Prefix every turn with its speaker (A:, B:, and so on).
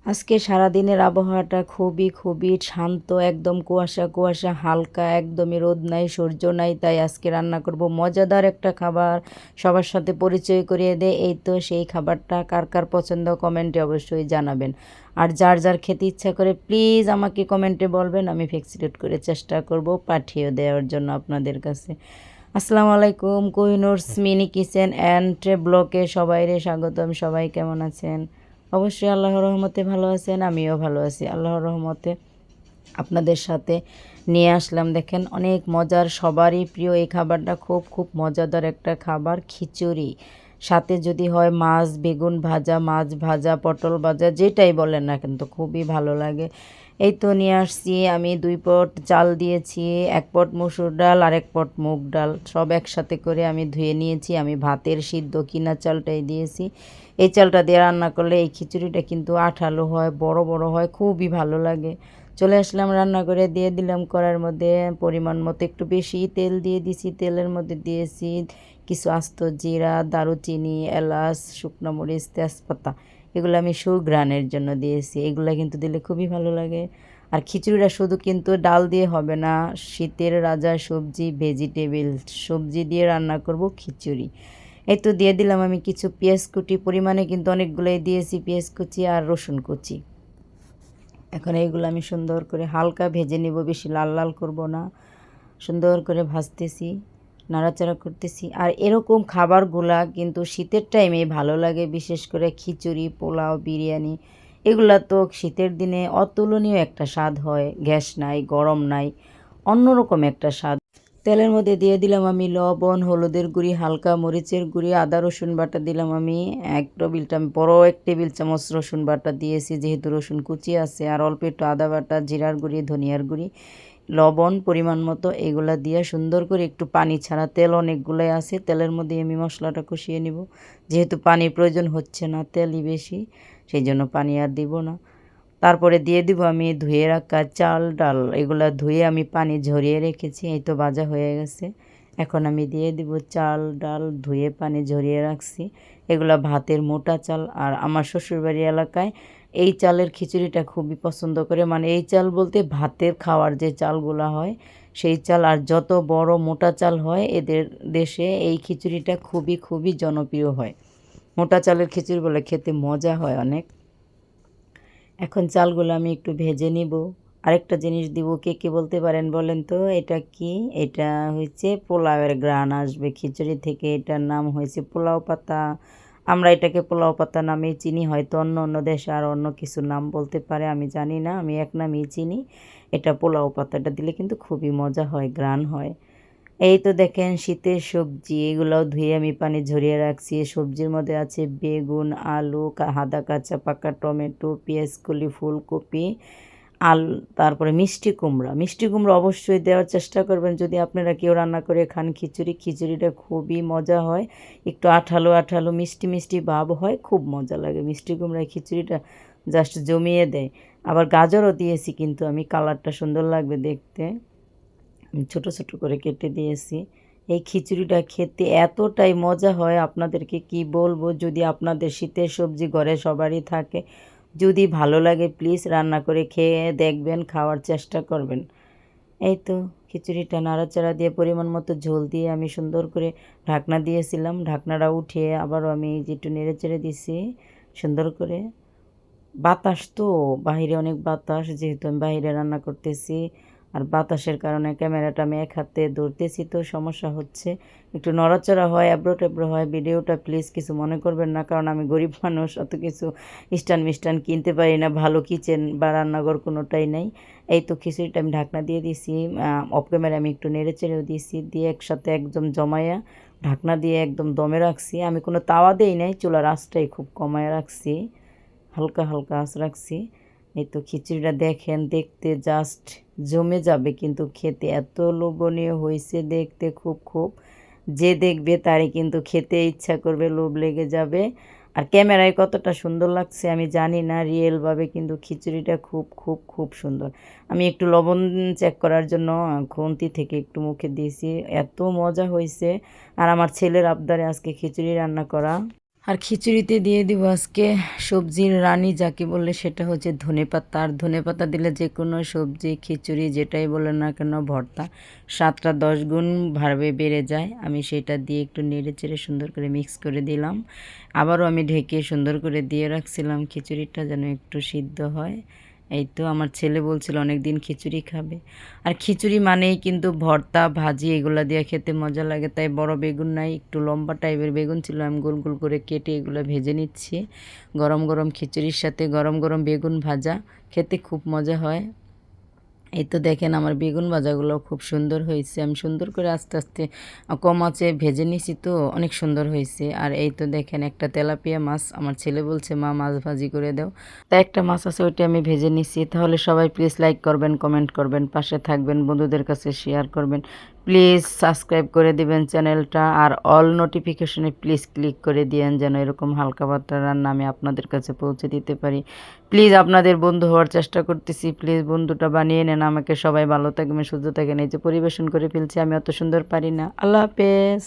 A: আজকে সারাদিনের আবহাওয়াটা খুবই শান্ত, একদম কুয়াশা কুয়াশা হালকা, একদমই রোদ নাই সূর্য নাই। তাই আজকে রান্না করব মজাদার একটা খাবার, সবার সাথে পরিচয় করিয়ে দেয়। এই তো সেই খাবারটা, কার কার পছন্দ কমেন্টে অবশ্যই জানাবেন। আর যার যার খেতে ইচ্ছা করে প্লিজ আমাকে কমেন্টে বলবেন, আমি ফ্যাসিলিটেট করে চেষ্টা করব পাঠিয়ে দেওয়ার জন্য আপনাদের কাছে। আসসালামু আলাইকুম, কোহিনুরস মিনি কিচেন অ্যান্ড ব্লকে সবাইরে স্বাগতম। সবাই কেমন আছেন? অবশ্যই আল্লাহর রহমতে ভালো আছেন, আমিও ভালো আছি আল্লাহর রহমতে। আপনাদের সাথে নিয়ে আসলাম, দেখেন অনেক মজার, সবারই প্রিয় এই খাবারটা। খুব মজাদার একটা খাবার, খিচুড়ি। সাথে যদি হয় মাছ, বেগুন ভাজা, মাছ ভাজা, পটল ভাজা, যেটাই বলেন না কিন্তু খুবই ভালো লাগে। এই তো নিয়ে আসছি আমি 2 পট চাল দিয়েছি, 1 পট মসুর ডাল আর 1 পট মুগ ডাল, সব একসাথে করে আমি ধুয়ে নিয়েছি। আমি ভাতের সিদ্ধ কিনা চালটাই দিয়েছি। এই চালটা দিয়ে রান্না করলে এই খিচুড়িটা কিন্তু আঠালো হয়, বড় বড় হয়, খুবই ভালো লাগে। চলে আসলাম রান্না করে, দিয়ে দিলাম কড়াইয়ের মধ্যে পরিমাণ মতো একটু বেশি তেল দিয়ে দিছি। তেলের মধ্যে দিয়েছি কিছু আস্ত জিরা, দারুচিনি, এলাচ, শুকনো মরিচ, তেজপাতা। এগুলো আমি সুঘ্রাণের জন্য দিয়েছি। এগুলো কিন্তু দিলে খুবই ভালো লাগে। আর খিচুড়িটা শুধু কিন্তু ডাল দিয়ে হবে না, শীতের রাজা সবজি, ভেজিটেবল সবজি দিয়ে রান্না করব খিচুড়ি। এই তো দিয়ে দিলাম আমি কিছু পেঁয়াজ কুচি, পরিমাণে কিন্তু অনেকগুলোই দিয়েছি পেঁয়াজ কুচি আর রসুন কুচি। এখন এইগুলো আমি সুন্দর করে হালকা ভেজে নিব, বেশি লাল লাল করব না। সুন্দর করে ভাজতেছি, নাড়াচাড়া করতেছি। আর এরকম খাবারগুলা কিন্তু শীতের টাইমে ভালো লাগে, বিশেষ করে খিচুড়ি, পোলাও, বিরিয়ানি। এগুলা তো শীতের দিনে অতুলনীয় একটা স্বাদ হয়, গ্যাস নাই, গরম নাই, অন্যরকম একটা স্বাদ। তেলের মধ্যে দিয়ে দিলাম আমি লবণ, হলুদের গুঁড়ি, হালকা মরিচের গুঁড়ি, আদা রসুন বাটা দিলাম আমি 1 টেবিল চামচ রসুন বাটা দিয়েছি, যেহেতু রসুন কুচি আছে। আর অল্প একটু আদা বাটা, জিরার গুঁড়ি, ধনিয়ার গুঁড়ি, লবণ পরিমাণ মতো, এগুলা দিয়ে সুন্দর করে একটু পানি ছাড়া, তেল অনেকগুলোই আছে, তেলের মধ্যে আমি মশলাটা কষিয়ে নিব। যেহেতু পানির প্রয়োজন হচ্ছে না, তেলই বেশি, সেই জন্য পানি আর দিব না। তারপরে দিয়ে দিব আমি ধুয়ে রাখা চাল ডাল, এগুলা ধুয়ে আমি পানি ঝরিয়ে রেখেছি। এই তো ভাজা হয়ে গেছে। এখন আমি দিয়ে দিব চাল ডাল ধুয়ে পানি ঝরিয়ে রাখছি। এগুলা ভাতের মোটা চাল। আর আমার শ্বশুরবাড়ি এলাকায় এই চালের খিচুড়িটা খুবই পছন্দ করে, মানে এই চাল বলতে ভাতের খাওয়ার যে চালগুলা হয় সেই চাল। আর যত বড় মোটা চাল হয় এদের দেশে এই খিচুড়িটা খুবই জনপ্রিয় হয়। মোটা চালের খিচুড়ি বলে খেতে মজা হয় অনেক। এখন চালগুলো আমি একটু ভেজে নিব। আরেকটা জিনিস দিব, কে কে বলতে পারেন বলেন তো এটা কি? এটা হচ্ছে পোলাওয়ের গ্রান আসবে খিচুড়ি থেকে, এটার নাম হয়েছে পোলাও পাতা। আমরা এটাকে পোলাও পাতা নামেই চিনি, হয়তো অন্য অন্য দেশে আর অন্য কিছু নাম বলতে পারে, আমি জানি না, আমি এক নামেই চিনি। এটা পোলাও পাতাটা দিলে কিন্তু খুবই মজা হয়, গ্রান হয়। এই তো দেখেন শীতের সবজি, এগুলোও ধুয়ে আমি পানি ঝরিয়ে রাখছি। সবজির মধ্যে আছে বেগুন, আলু, আদা কাঁচা পাকা টমেটো, পেঁয়াজকলি, ফুলকপি, তারপরে মিষ্টি কুমড়া অবশ্যই দেওয়ার চেষ্টা করবেন যদি আপনারা কেউ রান্না করে খান খিচুড়ি। খিচুড়িটা খুবই মজা হয়, একটু আঠালো আঠালো মিষ্টি ভাব হয়, খুব মজা লাগে। মিষ্টি কুমড়ায় খিচুড়িটা জাস্ট জমিয়ে দেয়। আবার গাজরও দিয়েছি কিন্তু আমি, কালারটা সুন্দর লাগবে দেখতে, ছোট ছোট করে কেটে দিয়েছি। এই খিচুড়িটা খেতে এতটাই মজা হয়, আপনাদেরকে কি বলবো। যদি আপনাদের শীতের সবজি ঘরে সবারই থাকে, যদি ভালো লাগে প্লিজ রান্না করে খেয়ে দেখবেন, খাওয়ার চেষ্টা করবেন। এই তো খিচুড়িটা নাড়াচাড়া দিয়ে পরিমাণ মতো ঝোল দিয়ে আমি সুন্দর করে ঢাকনা দিয়েছিলাম। ঢাকনাটা উঠিয়ে আবারও আমি একটু নেড়ে চেড়ে দিছি সুন্দর করে। বাতাস তো, বাহিরে অনেক বাতাস, যেহেতু আমি বাহিরে রান্না করতেছি, আর বাতাসের কারণে ক্যামেরাটা আমি এক হাতে ধরতেছি, তো সমস্যা হচ্ছে, একটু নড়াচড়া হয়, এবড়ো টেবড়ো হয় ভিডিওটা, প্লিজ কিছু মনে করবেন না, কারণ আমি গরিব মানুষ, অত কিছু স্ট্যান্ড মিস্ট্যান্ড কিনতে পারি না, ভালো কিচেন বা রান্নাঘর কোনোটাই নেই। এই তো খিচুড়িটা আমি ঢাকনা দিয়ে দিছি, অফ ক্যামেরা আমি একটু নেড়ে চেড়েও দিয়েছি, দিয়ে একসাথে একদম জমায়া ঢাকনা দিয়ে একদম দমে রাখছি। আমি কোনো তাওয়া দেই নাই, চুলার আঁচটাই খুব কমায় রাখছি, হালকা হালকা আঁচ রাখছি। এই তো খিচুড়িটা দেখেন, দেখতে জাস্ট জমে যাবে, কিন্তু খেতে এত লোভনীয় হয়েছে, দেখতে খুব যে দেখবে তারই কিন্তু খেতে ইচ্ছা করবে, লোভ লেগে যাবে। আর ক্যামেরায় কতটা সুন্দর লাগছে আমি জানি না, রিয়েলভাবে কিন্তু খিচুড়িটা খুব সুন্দর। আমি একটু লবণ চেক করার জন্য খুন্তি থেকে একটু মুখে দিয়েছি, এত মজা হয়েছে। আর আমার ছেলের আবদারে আজকে খিচুড়ি রান্না করা। আর খিচুড়িতে দিয়ে দিব আজকে সবজির রানী যাকে বললে সেটা হচ্ছে ধনেপাতা। আর ধনেপাতা দিলে যে কোনো সবজি খিচুড়ি যেটাই বলেন না কেন ভর্তা স্বাদটা 10 গুণ ভাবে বেড়ে যায়। আমি সেটা দিয়ে একটু নেড়ে চেড়ে সুন্দর করে মিক্স করে দিলাম। আবারও আমি ঢেকে সুন্দর করে দিয়ে রাখছিলাম খিচুড়িটা যেন একটু সিদ্ধ হয়। এই তো আমার ছেলে বলছিল অনেক দিন খিচুড়ি খাবে। আর খিচুড়ি মানেই কিন্তু ভর্তা ভাজি এগুলা দিয়ে খেতে মজা লাগে, তাই বড় বেগুন নাই, একটু লম্বা টাইপের বেগুন ছিল, আমি গোল গোল করে কেটে এগুলো ভেজে নিচ্ছি। গরম গরম খিচুড়ির সাথে গরম গরম বেগুন ভাজা খেতে খুব মজা হয়। এই তো দেখেন আমার বেগুন ভাজাগুলো খুব সুন্দর হয়েছে, আমি সুন্দর করে আস্তে আস্তে কম আঁচে ভেজে নিছি, তো অনেক সুন্দর হয়েছে। আর এই তো দেখেন একটা তেলাপিয়া মাছ, আমার ছেলে বলছে মা মাছ ভাজি করে দাও, তাই একটা মাছ আছে ওইটা আমি ভেজে নিছি। তাহলে সবাই প্লিজ লাইক করবেন, কমেন্ট করবেন, পাশে থাকবেন, বন্ধুদের কাছে শেয়ার করবেন, প্লিজ সাবস্ক্রাইব করে দিবেন চ্যানেলটা, আর অল নোটিফিকেশনে প্লিজ ক্লিক করে দিয়েন যেন এরকম হালকা পাতলা রান্না আমি আপনাদের কাছে পৌঁছে দিতে পারি। প্লিজ আপনাদের বন্ধু হওয়ার চেষ্টা করতেছি, প্লিজ বন্ধুটা বানিয়ে নেন আমাকে। সবাই ভালো থাকবেন, সুস্থ থাকেন। এই যে পরিবেশন করে ফেলছি, আমি অত সুন্দর পারি না। আল্লাহ হাফেজ।